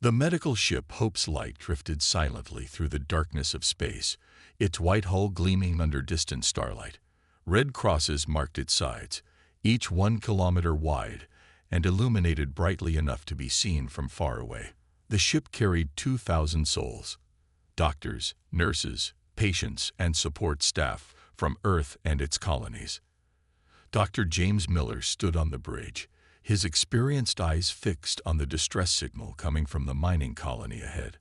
The medical ship Hope's Light drifted silently through the darkness of space, its white hull gleaming under distant starlight. Red crosses marked its sides, each 1 kilometer wide and illuminated brightly enough to be seen from far away. The ship carried 2,000 souls, doctors, nurses, patients, and support staff from Earth and its colonies. Dr. James Miller stood on the bridge, his experienced eyes fixed on the distress signal coming from the mining colony ahead.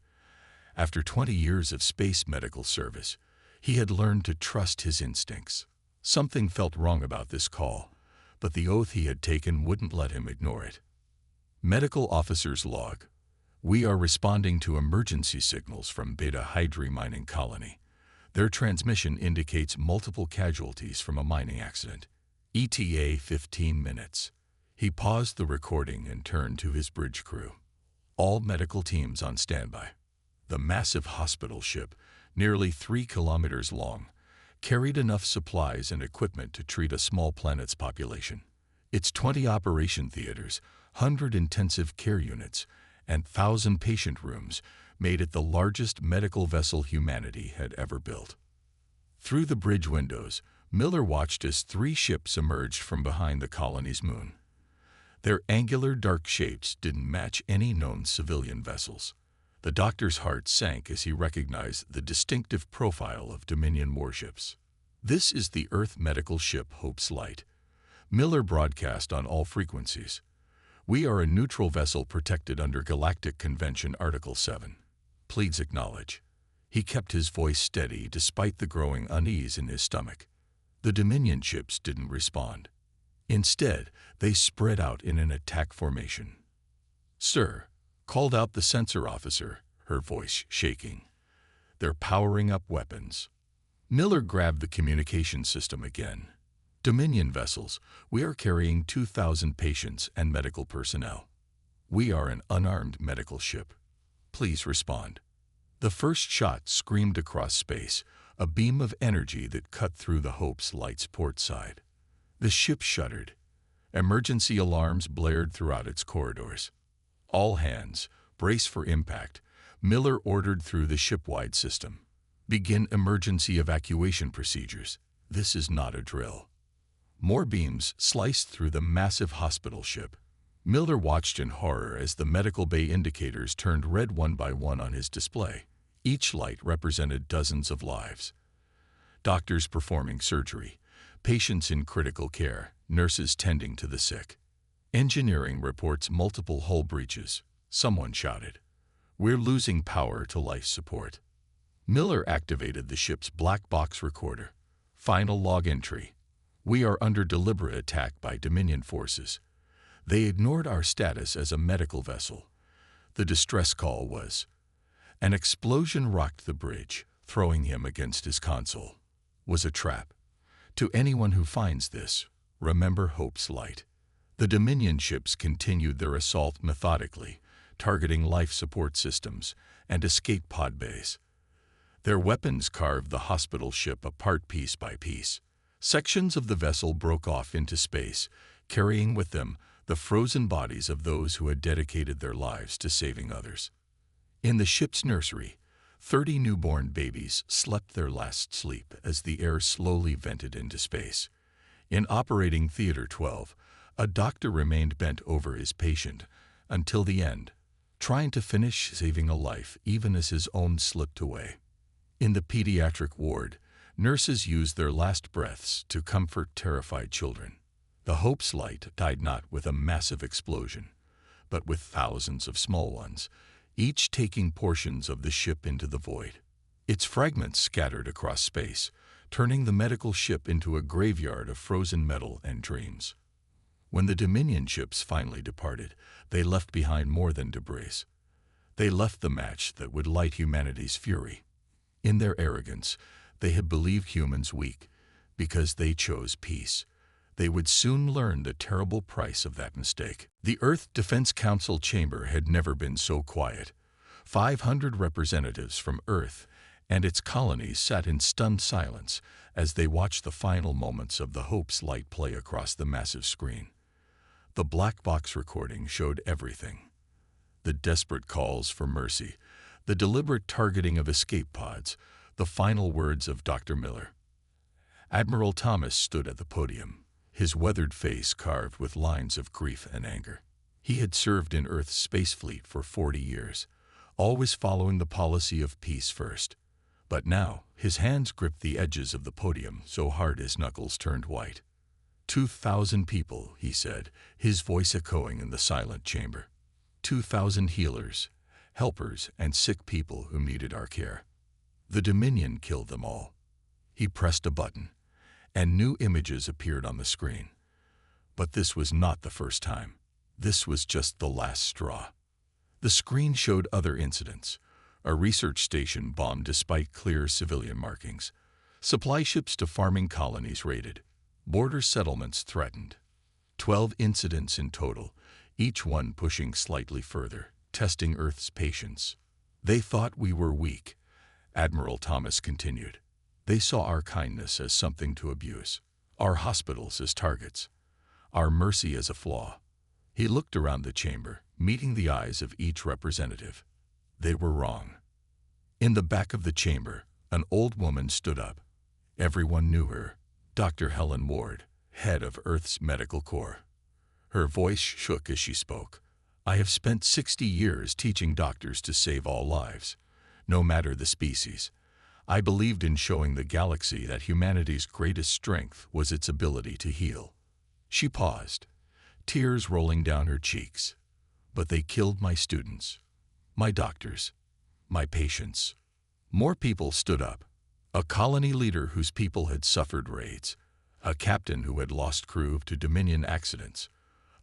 After 20 years of space medical service, he had learned to trust his instincts. Something felt wrong about this call, but the oath he had taken wouldn't let him ignore it. Medical Officer's Log. We are responding to emergency signals from Beta Hydri mining colony. Their transmission indicates multiple casualties from a mining accident. ETA 15 minutes. He paused the recording and turned to his bridge crew. All medical teams on standby. The massive hospital ship, nearly 3 kilometers long, carried enough supplies and equipment to treat a small planet's population. Its 20 operation theaters, 100 intensive care units, and 1,000 patient rooms made it the largest medical vessel humanity had ever built. Through the bridge windows, Miller watched as 3 ships emerged from behind the colony's moon. Their angular dark shapes didn't match any known civilian vessels. The doctor's heart sank as he recognized the distinctive profile of Dominion warships. This is the Earth medical ship Hope's Light. Miller broadcast on all frequencies. We are a neutral vessel protected under Galactic Convention Article 7. Please acknowledge. He kept his voice steady despite the growing unease in his stomach. The Dominion ships didn't respond. Instead, they spread out in an attack formation. "Sir," called out the sensor officer, her voice shaking. "They're powering up weapons." Miller grabbed the communication system again. "Dominion vessels, we are carrying 2,000 patients and medical personnel. We are an unarmed medical ship. Please respond." The first shot screamed across space, a beam of energy that cut through the Hope's Light's port side. The ship shuddered. Emergency alarms blared throughout its corridors. "All hands, brace for impact," Miller ordered through the ship-wide system. "Begin emergency evacuation procedures. This is not a drill." More beams sliced through the massive hospital ship. Miller watched in horror as the medical bay indicators turned red one by one on his display. Each light represented dozens of lives. Doctors performing surgery, patients in critical care, nurses tending to the sick. Engineering reports multiple hull breaches. Someone shouted, "We're losing power to life support." Miller activated the ship's black box recorder. Final log entry. "We are under deliberate attack by Dominion forces. They ignored our status as a medical vessel." The distress call was, "An explosion rocked the bridge, throwing him against his console. Was a trap. To anyone who finds this, remember Hope's Light." The Dominion ships continued their assault methodically, targeting life support systems and escape pod bays. Their weapons carved the hospital ship apart piece by piece. Sections of the vessel broke off into space, carrying with them the frozen bodies of those who had dedicated their lives to saving others. In the ship's nursery, 30 newborn babies slept their last sleep as the air slowly vented into space. In Operating Theater 12, a doctor remained bent over his patient until the end, trying to finish saving a life even as his own slipped away. In the pediatric ward, nurses used their last breaths to comfort terrified children. The Hope's Light died not with a massive explosion, but with thousands of small ones, each taking portions of the ship into the void. Its fragments scattered across space, turning the medical ship into a graveyard of frozen metal and dreams. When the Dominion ships finally departed, they left behind more than debris. They left the match that would light humanity's fury. In their arrogance, they had believed humans weak because they chose peace. They would soon learn the terrible price of that mistake. The Earth Defense Council chamber had never been so quiet. 500 representatives from Earth and its colonies sat in stunned silence as they watched the final moments of the Hope's Light play across the massive screen. The black box recording showed everything. The desperate calls for mercy, the deliberate targeting of escape pods, the final words of Dr. Miller. Admiral Thomas stood at the podium, his weathered face carved with lines of grief and anger. He had served in Earth's space fleet for 40 years, always following the policy of peace first. But now, his hands gripped the edges of the podium so hard his knuckles turned white. 2,000 people, he said, his voice echoing in the silent chamber. 2,000 healers, helpers, and sick people who needed our care. The Dominion killed them all. He pressed a button, and new images appeared on the screen. But this was not the first time. This was just the last straw. The screen showed other incidents. A research station bombed despite clear civilian markings. Supply ships to farming colonies raided. Border settlements threatened. 12 incidents in total, each one pushing slightly further, testing Earth's patience. They thought we were weak, Admiral Thomas continued. They saw our kindness as something to abuse, our hospitals as targets, our mercy as a flaw. He looked around the chamber, meeting the eyes of each representative. They were wrong. In the back of the chamber, an old woman stood up. Everyone knew her, Dr. Helen Ward, head of Earth's Medical Corps. Her voice shook as she spoke. I have spent 60 years teaching doctors to save all lives, no matter the species. I believed in showing the galaxy that humanity's greatest strength was its ability to heal. She paused, tears rolling down her cheeks. But they killed my students, my doctors, my patients. More people stood up. A colony leader whose people had suffered raids, a captain who had lost crew to Dominion accidents,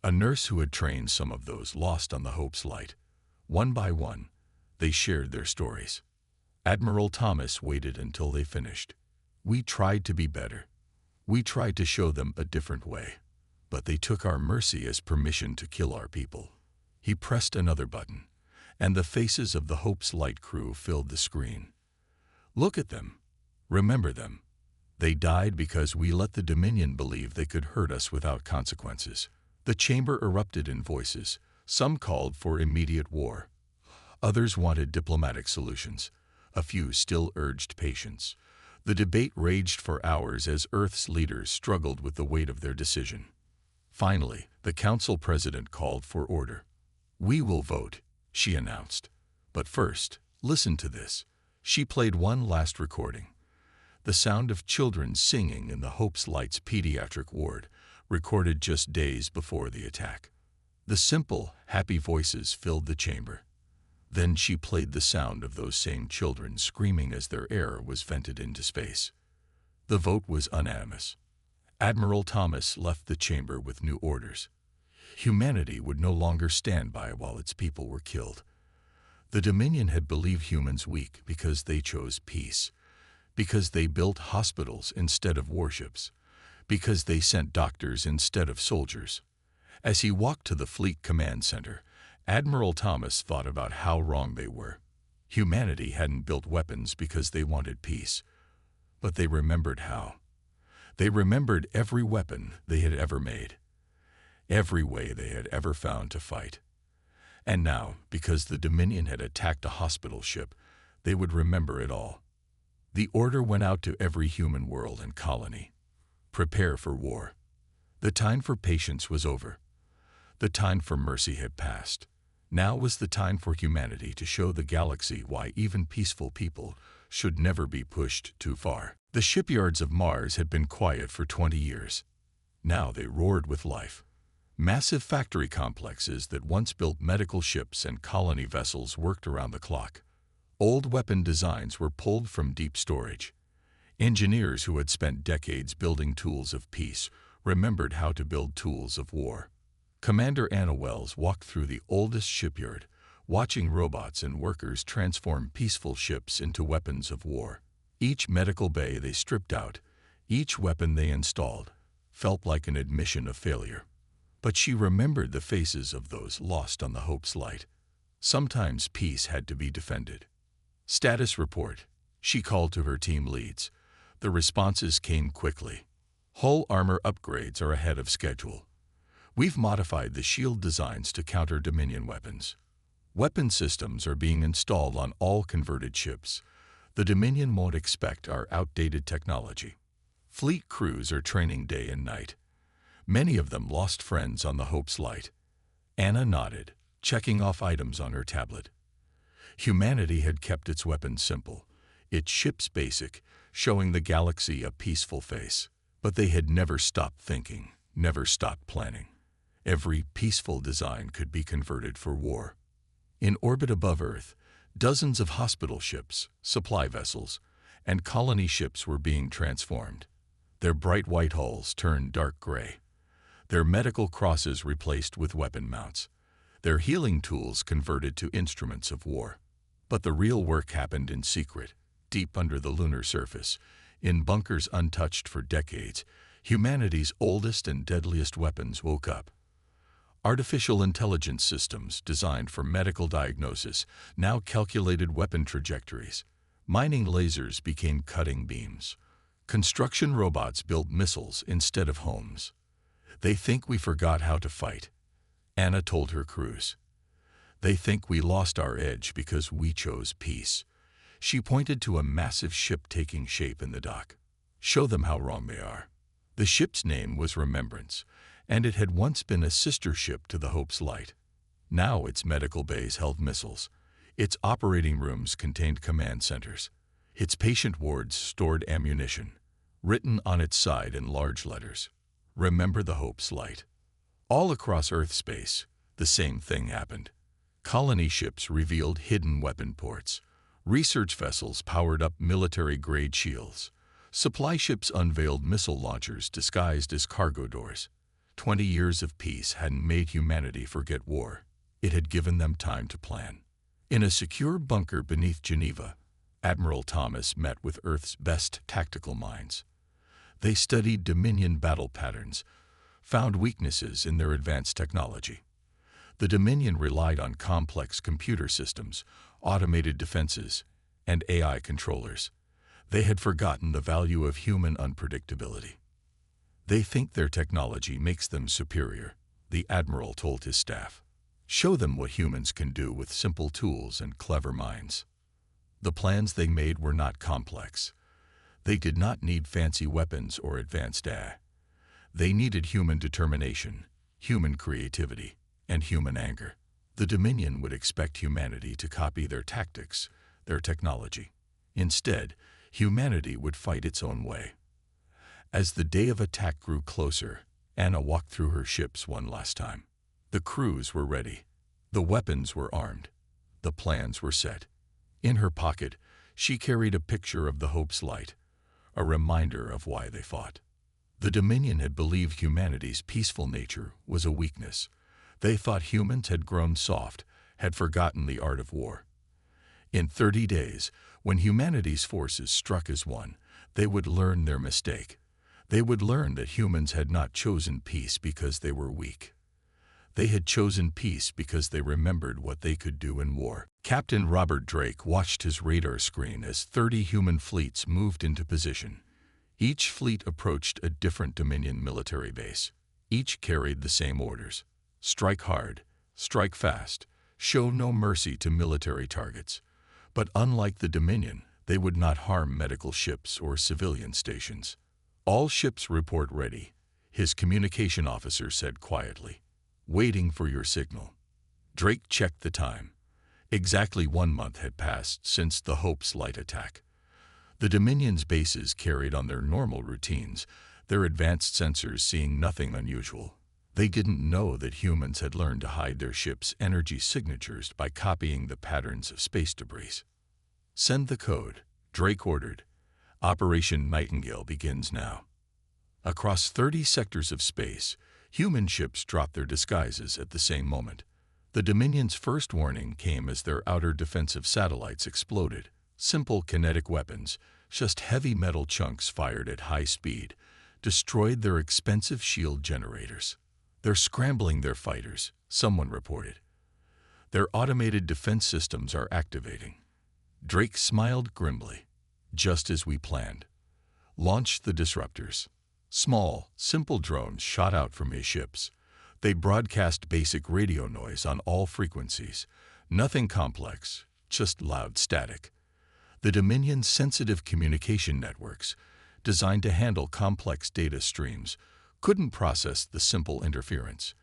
a nurse who had trained some of those lost on the Hope's Light. One by one, they shared their stories. Admiral Thomas waited until they finished. We tried to be better. We tried to show them a different way. But they took our mercy as permission to kill our people. He pressed another button, and the faces of the Hope's Light crew filled the screen. Look at them. Remember them. They died because we let the Dominion believe they could hurt us without consequences. The chamber erupted in voices. Some called for immediate war. Others wanted diplomatic solutions. A few still urged patience. The debate raged for hours as Earth's leaders struggled with the weight of their decision. Finally, the council president called for order. We will vote, she announced. But first, listen to this. She played one last recording. The sound of children singing in the Hope's Light's pediatric ward, recorded just days before the attack. The simple, happy voices filled the chamber. Then she played the sound of those same children screaming as their air was vented into space. The vote was unanimous. Admiral Thomas left the chamber with new orders. Humanity would no longer stand by while its people were killed. The Dominion had believed humans weak because they chose peace, because they built hospitals instead of warships, because they sent doctors instead of soldiers. As he walked to the Fleet Command Center, Admiral Thomas thought about how wrong they were. Humanity hadn't built weapons because they wanted peace, but they remembered how. They remembered every weapon they had ever made, every way they had ever found to fight. And now, because the Dominion had attacked a hospital ship, they would remember it all. The order went out to every human world and colony. Prepare for war. The time for patience was over. The time for mercy had passed. Now was the time for humanity to show the galaxy why even peaceful people should never be pushed too far. The shipyards of Mars had been quiet for 20 years. Now they roared with life. Massive factory complexes that once built medical ships and colony vessels worked around the clock. Old weapon designs were pulled from deep storage. Engineers who had spent decades building tools of peace remembered how to build tools of war. Commander Anna Wells walked through the oldest shipyard, watching robots and workers transform peaceful ships into weapons of war. Each medical bay they stripped out, each weapon they installed, felt like an admission of failure. But she remembered the faces of those lost on the Hope's Light. Sometimes peace had to be defended. Status report, she called to her team leads. The responses came quickly. Hull armor upgrades are ahead of schedule. We've modified the shield designs to counter Dominion weapons. Weapon systems are being installed on all converted ships. The Dominion won't expect our outdated technology. Fleet crews are training day and night. Many of them lost friends on the Hope's Light. Anna nodded, checking off items on her tablet. Humanity had kept its weapons simple, its ships basic, showing the galaxy a peaceful face. But they had never stopped thinking, never stopped planning. Every peaceful design could be converted for war. In orbit above Earth, dozens of hospital ships, supply vessels, and colony ships were being transformed. Their bright white hulls turned dark gray. Their medical crosses replaced with weapon mounts. Their healing tools converted to instruments of war. But the real work happened in secret, deep under the lunar surface, in bunkers untouched for decades. Humanity's oldest and deadliest weapons woke up. Artificial intelligence systems designed for medical diagnosis now calculated weapon trajectories. Mining lasers became cutting beams. Construction robots built missiles instead of homes. They think we forgot how to fight, Anna told her crews. They think we lost our edge because we chose peace. She pointed to a massive ship taking shape in the dock. Show them how wrong they are. The ship's name was Remembrance, and it had once been a sister ship to the Hope's Light. Now its medical bays held missiles. Its operating rooms contained command centers. Its patient wards stored ammunition. Written on its side in large letters, "Remember the Hope's Light." All across Earth space, the same thing happened. Colony ships revealed hidden weapon ports. Research vessels powered up military-grade shields. Supply ships unveiled missile launchers disguised as cargo doors. 20 years of peace hadn't made humanity forget war. It had given them time to plan. In a secure bunker beneath Geneva, Admiral Thomas met with Earth's best tactical minds. They studied Dominion battle patterns, found weaknesses in their advanced technology. The Dominion relied on complex computer systems, automated defenses, and AI controllers. They had forgotten the value of human unpredictability. They think their technology makes them superior, the Admiral told his staff. Show them what humans can do with simple tools and clever minds. The plans they made were not complex. They did not need fancy weapons or advanced AI. They needed human determination, human creativity, and human anger. The Dominion would expect humanity to copy their tactics, their technology. Instead, humanity would fight its own way. As the day of attack grew closer, Anna walked through her ships one last time. The crews were ready. The weapons were armed. The plans were set. In her pocket, she carried a picture of the Hope's Light, a reminder of why they fought. The Dominion had believed humanity's peaceful nature was a weakness. They thought humans had grown soft, had forgotten the art of war. In 30 days, when humanity's forces struck as one, they would learn their mistake. They would learn that humans had not chosen peace because they were weak. They had chosen peace because they remembered what they could do in war. Captain Robert Drake watched his radar screen as 30 human fleets moved into position. Each fleet approached a different Dominion military base. Each carried the same orders: strike hard, strike fast, show no mercy to military targets. But unlike the Dominion, they would not harm medical ships or civilian stations. All ships report ready, his communication officer said quietly. Waiting for your signal. Drake checked the time. Exactly 1 month had passed since the Hope's Light attack. The Dominion's bases carried on their normal routines, their advanced sensors seeing nothing unusual. They didn't know that humans had learned to hide their ships' energy signatures by copying the patterns of space debris. Send the code, Drake ordered. Operation Nightingale begins now. Across 30 sectors of space, human ships dropped their disguises at the same moment. The Dominion's first warning came as their outer defensive satellites exploded. Simple kinetic weapons, just heavy metal chunks fired at high speed, destroyed their expensive shield generators. They're scrambling their fighters, someone reported. Their automated defense systems are activating. Drake smiled grimly. Just as we planned. Launch the disruptors. Small, simple drones shot out from his ships. They broadcast basic radio noise on all frequencies. Nothing complex, just loud static. The Dominion's sensitive communication networks, designed to handle complex data streams, couldn't process the simple interference.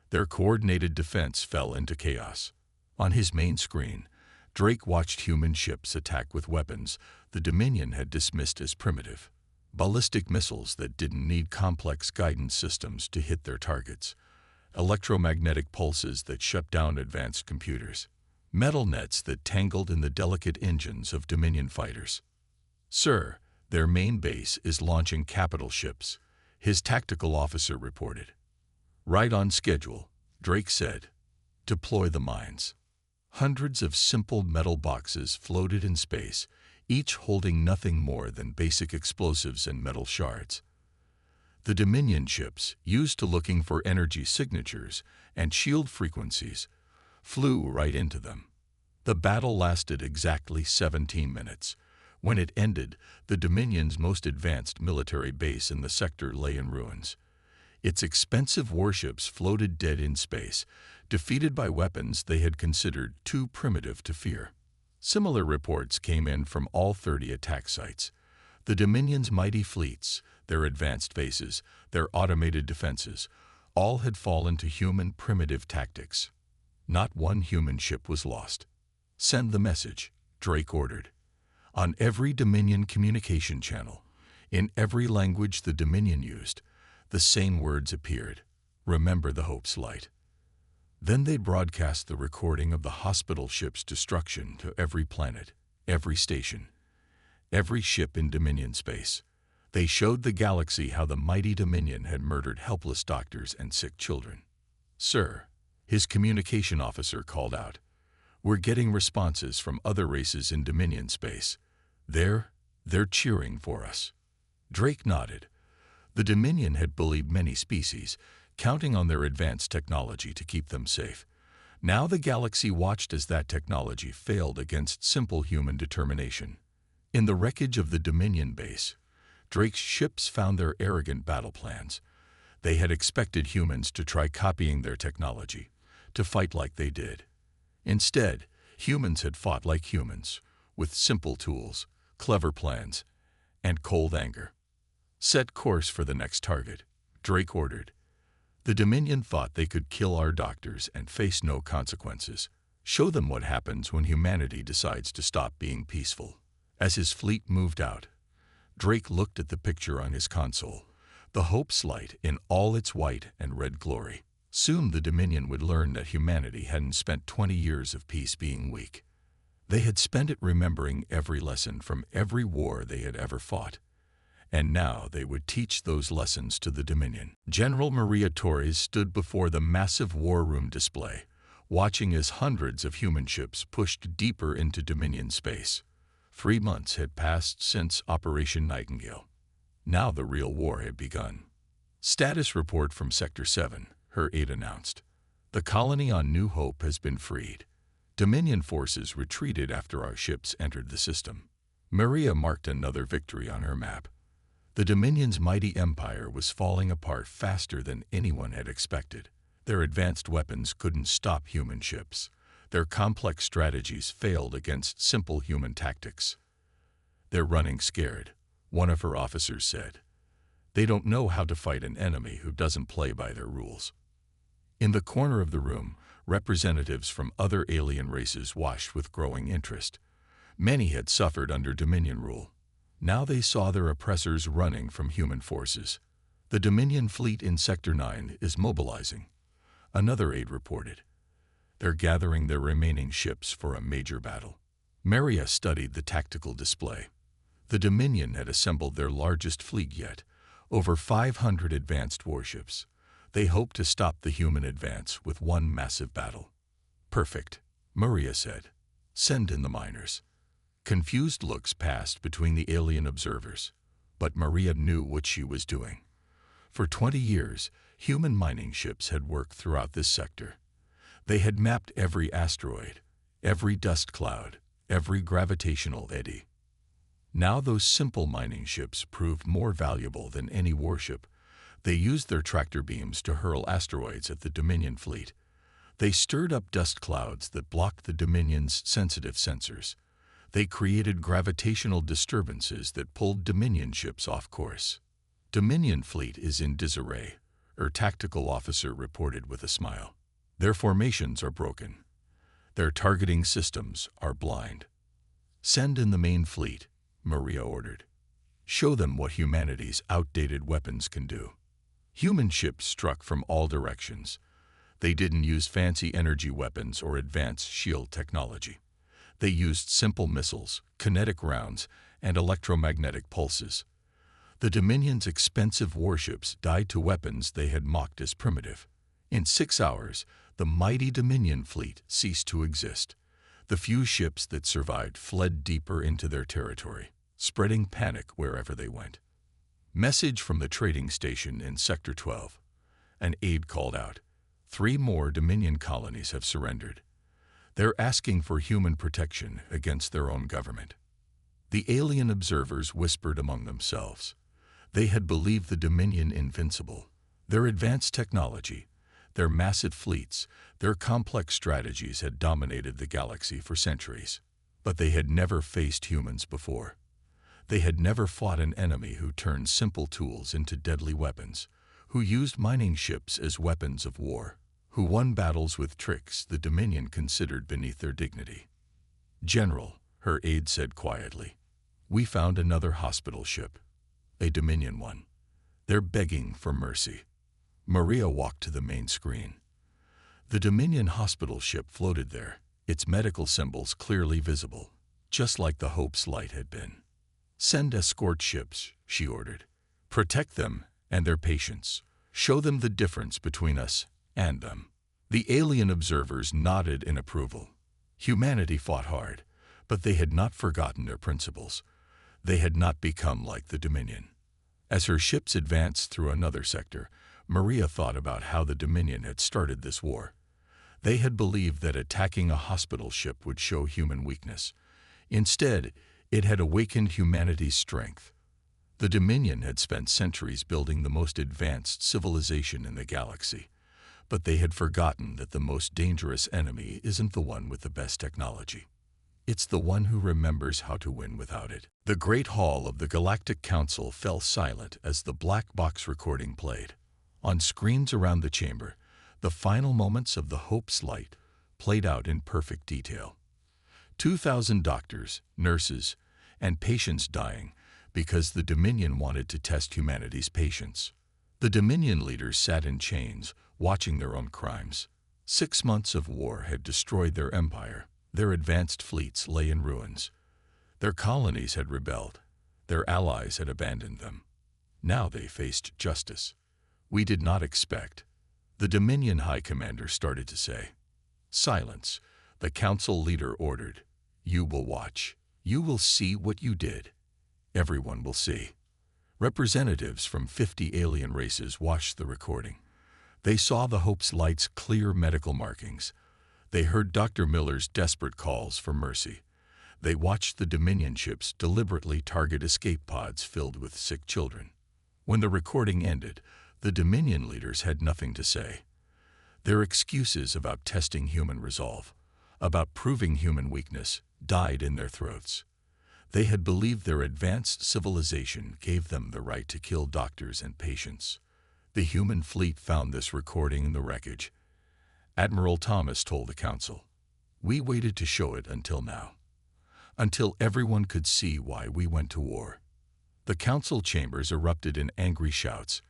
Their coordinated defense fell into chaos. On his main screen, Drake watched human ships attack with weapons the Dominion had dismissed as primitive. Ballistic missiles that didn't need complex guidance systems to hit their targets. Electromagnetic pulses that shut down advanced computers. Metal nets that tangled in the delicate engines of Dominion fighters. "Sir, their main base is launching capital ships," his tactical officer reported. "Right on schedule," Drake said. "Deploy the mines." Hundreds of simple metal boxes floated in space, each holding nothing more than basic explosives and metal shards. The Dominion ships, used to looking for energy signatures and shield frequencies, flew right into them. The battle lasted exactly 17 minutes. When it ended, the Dominion's most advanced military base in the sector lay in ruins. Its expensive warships floated dead in space, defeated by weapons they had considered too primitive to fear. Similar reports came in from all 30 attack sites. The Dominion's mighty fleets, their advanced bases, their automated defenses, all had fallen to human primitive tactics. Not one human ship was lost. "Send the message," Drake ordered. On every Dominion communication channel, in every language the Dominion used, the same words appeared: "Remember the Hope's light." Then they broadcast the recording of the hospital ship's destruction to every planet, every station, every ship in Dominion space. They showed the galaxy how the mighty Dominion had murdered helpless doctors and sick children. "Sir," his communication officer called out, "we're getting responses from other races in Dominion space. They're cheering for us." Drake nodded. The Dominion had bullied many species, counting on their advanced technology to keep them safe. Now the galaxy watched as that technology failed against simple human determination. In the wreckage of the Dominion base, Drake's ships found their arrogant battle plans. They had expected humans to try copying their technology, to fight like they did. Instead, humans had fought like humans, with simple tools, clever plans, and cold anger. "Set course for the next target," Drake ordered. The Dominion thought they could kill our doctors and face no consequences. Show them what happens when humanity decides to stop being peaceful. As his fleet moved out, Drake looked at the picture on his console, the Hope's light in all its white and red glory. Soon the Dominion would learn that humanity hadn't spent 20 years of peace being weak. They had spent it remembering every lesson from every war they had ever fought. And now they would teach those lessons to the Dominion. General Maria Torres stood before the massive war room display, watching as hundreds of human ships pushed deeper into Dominion space. 3 months had passed since Operation Nightingale. Now the real war had begun. "Status report from Sector 7, her aide announced. "The colony on New Hope has been freed. Dominion forces retreated after our ships entered the system." Maria marked another victory on her map. The Dominion's mighty empire was falling apart faster than anyone had expected. Their advanced weapons couldn't stop human ships. Their complex strategies failed against simple human tactics. "They're running scared," one of her officers said. "They don't know how to fight an enemy who doesn't play by their rules." In the corner of the room, representatives from other alien races watched with growing interest. Many had suffered under Dominion rule. Now they saw their oppressors running from human forces. "The Dominion fleet in Sector 9 is mobilizing," another aide reported. "They're gathering their remaining ships for a major battle." Maria studied the tactical display. The Dominion had assembled their largest fleet yet, over 500 advanced warships. They hoped to stop the human advance with one massive battle. "Perfect," Maria said. "Send in the miners." Confused looks passed between the alien observers, but Maria knew what she was doing. For 20 years, human mining ships had worked throughout this sector. They had mapped every asteroid, every dust cloud, every gravitational eddy. Now those simple mining ships proved more valuable than any warship. They used their tractor beams to hurl asteroids at the Dominion fleet. They stirred up dust clouds that blocked the Dominion's sensitive sensors. They created gravitational disturbances that pulled Dominion ships off course. Dominion fleet is in disarray, her tactical officer reported with a smile. Their formations are broken. Their targeting systems are blind. Send in the main fleet, Maria ordered. Show them what humanity's outdated weapons can do. Human ships struck from all directions. They didn't use fancy energy weapons or advanced shield technology. They used simple missiles, kinetic rounds, and electromagnetic pulses. The Dominion's expensive warships died to weapons they had mocked as primitive. In 6 hours, the mighty Dominion fleet ceased to exist. The few ships that survived fled deeper into their territory, spreading panic wherever they went. Message from the trading station in Sector 12. An aide called out. 3 more Dominion colonies have surrendered. They're asking for human protection against their own government. The alien observers whispered among themselves. They had believed the Dominion invincible. Their advanced technology, their massive fleets, their complex strategies had dominated the galaxy for centuries. But they had never faced humans before. They had never fought an enemy who turned simple tools into deadly weapons, who used mining ships as weapons of war, who won battles with tricks the Dominion considered beneath their dignity. General, her aide said quietly, we found another hospital ship, a Dominion one. They're begging for mercy. Maria walked to the main screen. The Dominion hospital ship floated there, its medical symbols clearly visible, just like the Hope's light had been. Send escort ships, she ordered. Protect them and their patients. Show them the difference between us and them. The alien observers nodded in approval. Humanity fought hard, but they had not forgotten their principles. They had not become like the Dominion. As her ships advanced through another sector, Maria thought about how the Dominion had started this war. They had believed that attacking a hospital ship would show human weakness. Instead, it had awakened humanity's strength. The Dominion had spent centuries building the most advanced civilization in the galaxy, but they had forgotten that the most dangerous enemy isn't the one with the best technology. It's the one who remembers how to win without it. The great hall of the Galactic Council fell silent as the black box recording played. On screens around the chamber, the final moments of the Hope's light played out in perfect detail. 2,000 doctors, nurses, and patients dying because the Dominion wanted to test humanity's patience. The Dominion leaders sat in chains, watching their own crimes. 6 months of war had destroyed their empire. Their advanced fleets lay in ruins. Their colonies had rebelled. Their allies had abandoned them. Now they faced justice. We did not expect. The Dominion High Commander started to say. Silence, the council leader ordered. You will watch. You will see what you did. Everyone will see. Representatives from 50 alien races watched the recording. They saw the Hope's light's clear medical markings. They heard Dr. Miller's desperate calls for mercy. They watched the Dominion ships deliberately target escape pods filled with sick children. When the recording ended, the Dominion leaders had nothing to say. Their excuses about testing human resolve, about proving human weakness, died in their throats. They had believed their advanced civilization gave them the right to kill doctors and patients. The human fleet found this recording in the wreckage. Admiral Thomas told the council, we waited to show it until now, until everyone could see why we went to war. The council chambers erupted in angry shouts.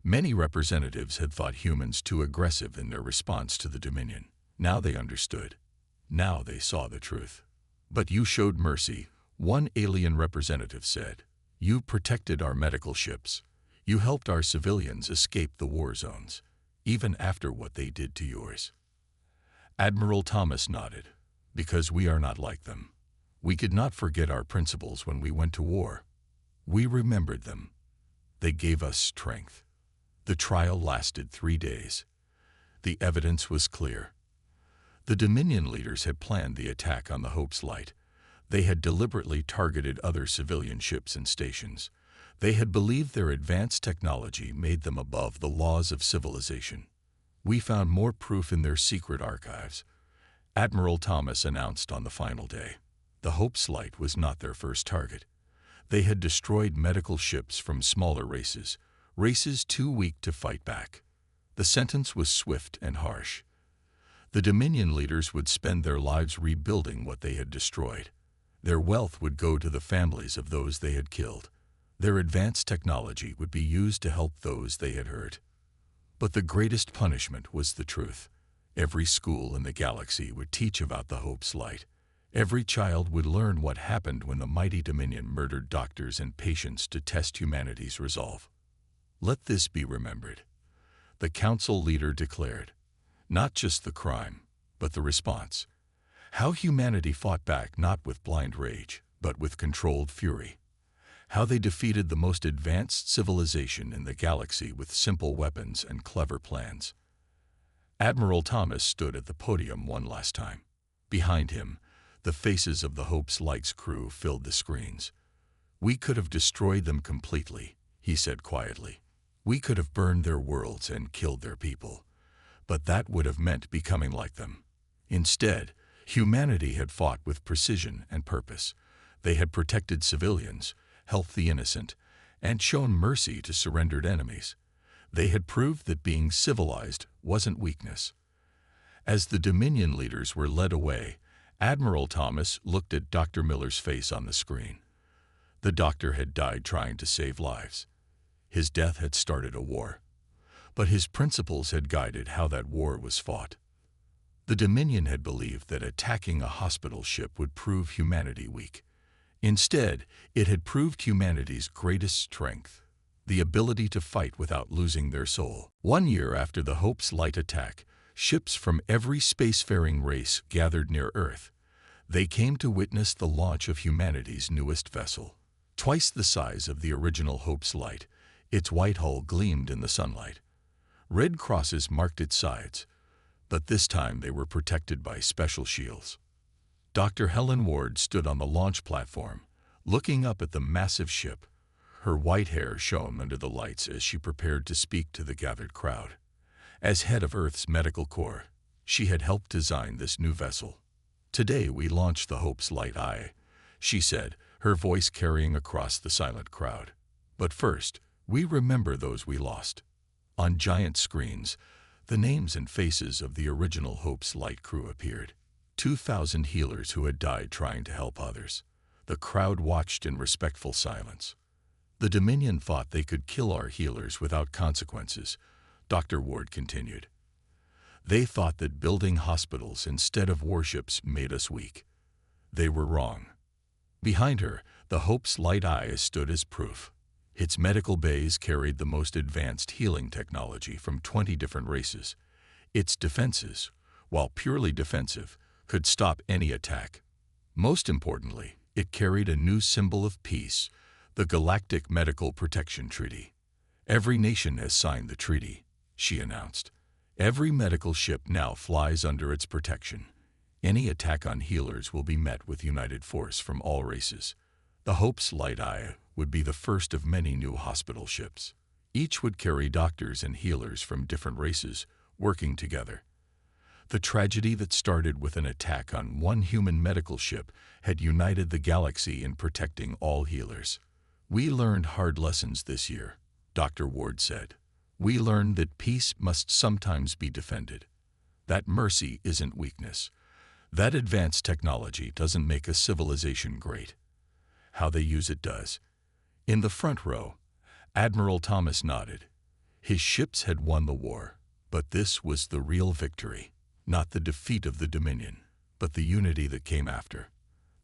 Many representatives had thought humans too aggressive in their response to the Dominion. Now they understood. Now they saw the truth. But you showed mercy, one alien representative said. You protected our medical ships. You helped our civilians escape the war zones, even after what they did to yours. Admiral Thomas nodded, because we are not like them. We could not forget our principles when we went to war. We remembered them. They gave us strength. The trial lasted 3 days. The evidence was clear. The Dominion leaders had planned the attack on the Hope's light. They had deliberately targeted other civilian ships and stations. They had believed their advanced technology made them above the laws of civilization. We found more proof in their secret archives, Admiral Thomas announced on the final day. The Hope's light was not their first target. They had destroyed medical ships from smaller races, races too weak to fight back. The sentence was swift and harsh. The Dominion leaders would spend their lives rebuilding what they had destroyed. Their wealth would go to the families of those they had killed. Their advanced technology would be used to help those they had hurt. But the greatest punishment was the truth. Every school in the galaxy would teach about the Hope's light. Every child would learn what happened when the mighty Dominion murdered doctors and patients to test humanity's resolve. Let this be remembered, the council leader declared. Not just the crime, but the response. How humanity fought back not with blind rage, but with controlled fury. How they defeated the most advanced civilization in the galaxy with simple weapons and clever plans. Admiral Thomas stood at the podium one last time. Behind him, the faces of the Hope's Light's crew filled the screens. "We could have destroyed them completely," he said quietly. "We could have burned their worlds and killed their people. But that would have meant becoming like them. Instead, humanity had fought with precision and purpose. They had protected civilians, helped the innocent, and shown mercy to surrendered enemies. They had proved that being civilized wasn't weakness." As the Dominion leaders were led away, Admiral Thomas looked at Dr. Miller's face on the screen. The doctor had died trying to save lives. His death had started a war. But his principles had guided how that war was fought. The Dominion had believed that attacking a hospital ship would prove humanity weak. Instead, it had proved humanity's greatest strength, the ability to fight without losing their soul. 1 year after the Hope's Light attack, ships from every spacefaring race gathered near Earth. They came to witness the launch of humanity's newest vessel. Twice the size of the original Hope's Light, its white hull gleamed in the sunlight. Red crosses marked its sides, but this time they were protected by special shields. Dr. Helen Ward stood on the launch platform, looking up at the massive ship. Her white hair shone under the lights as she prepared to speak to the gathered crowd. As head of Earth's medical corps, she had helped design this new vessel. "Today we launch the Hope's Light I," she said, her voice carrying across the silent crowd. "But first, we remember those we lost." On giant screens, the names and faces of the original Hope's Light crew appeared. 2,000 healers who had died trying to help others. The crowd watched in respectful silence. "The Dominion thought they could kill our healers without consequences," Dr. Ward continued. "They thought that building hospitals instead of warships made us weak. They were wrong." Behind her, the Hope's Light I stood as proof. Its medical bays carried the most advanced healing technology from 20 different races. Its defenses, while purely defensive, could stop any attack. Most importantly, it carried a new symbol of peace, the Galactic Medical Protection Treaty. "Every nation has signed the treaty," she announced. "Every medical ship now flies under its protection. Any attack on healers will be met with united force from all races." The Hope's Light I would be the first of many new hospital ships. Each would carry doctors and healers from different races, working together. The tragedy that started with an attack on one human medical ship had united the galaxy in protecting all healers. "We learned hard lessons this year," Dr. Ward said. "We learned that peace must sometimes be defended. That mercy isn't weakness. That advanced technology doesn't make a civilization great. How they use it does." In the front row, Admiral Thomas nodded. His ships had won the war, but this was the real victory. Not the defeat of the Dominion, but the unity that came after.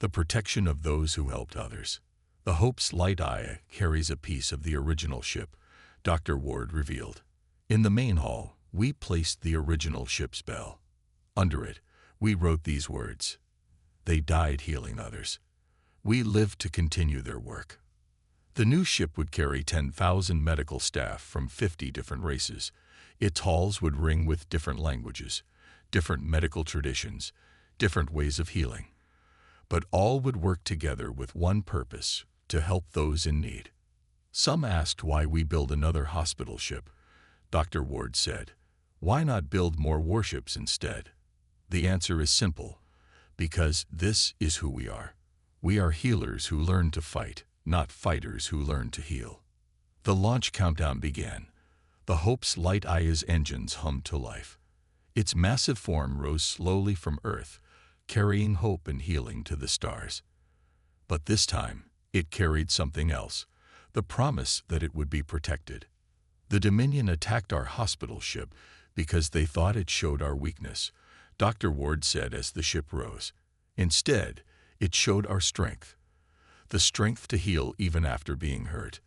The protection of those who helped others. "The Hope's Light I carries a piece of the original ship," Dr. Ward revealed. "In the main hall, we placed the original ship's bell. Under it, we wrote these words: 'They died healing others. We lived to continue their work.'" The new ship would carry 10,000 medical staff from 50 different races. Its halls would ring with different languages, different medical traditions, different ways of healing. But all would work together with one purpose: to help those in need. "Some asked why we build another hospital ship," Dr. Ward said. Why not build more warships instead? The answer is simple. Because this is who we are. We are healers who learn to fight, not fighters who learn to heal. The launch countdown began. The Hope's light eye's engines hummed to life. Its massive form rose slowly from Earth, carrying hope and healing to the stars. But this time, it carried something else, the promise that it would be protected. The Dominion attacked our hospital ship because they thought it showed our weakness, Dr. Ward said as the ship rose. Instead, it showed our strength. The strength to heal even after being hurt.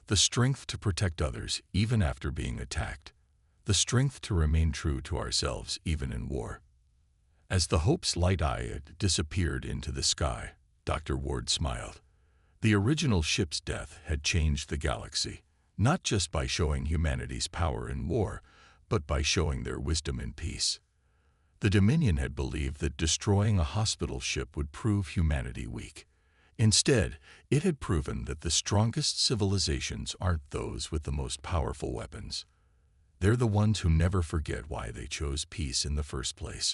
The strength to protect others even after being attacked. The strength to remain true to ourselves even in war. As the Hope's light eye disappeared into the sky, Dr. Ward smiled. The original ship's death had changed the galaxy, not just by showing humanity's power in war, but by showing their wisdom in peace. The Dominion had believed that destroying a hospital ship would prove humanity weak. Instead, it had proven that the strongest civilizations aren't those with the most powerful weapons. They're the ones who never forget why they chose peace in the first place.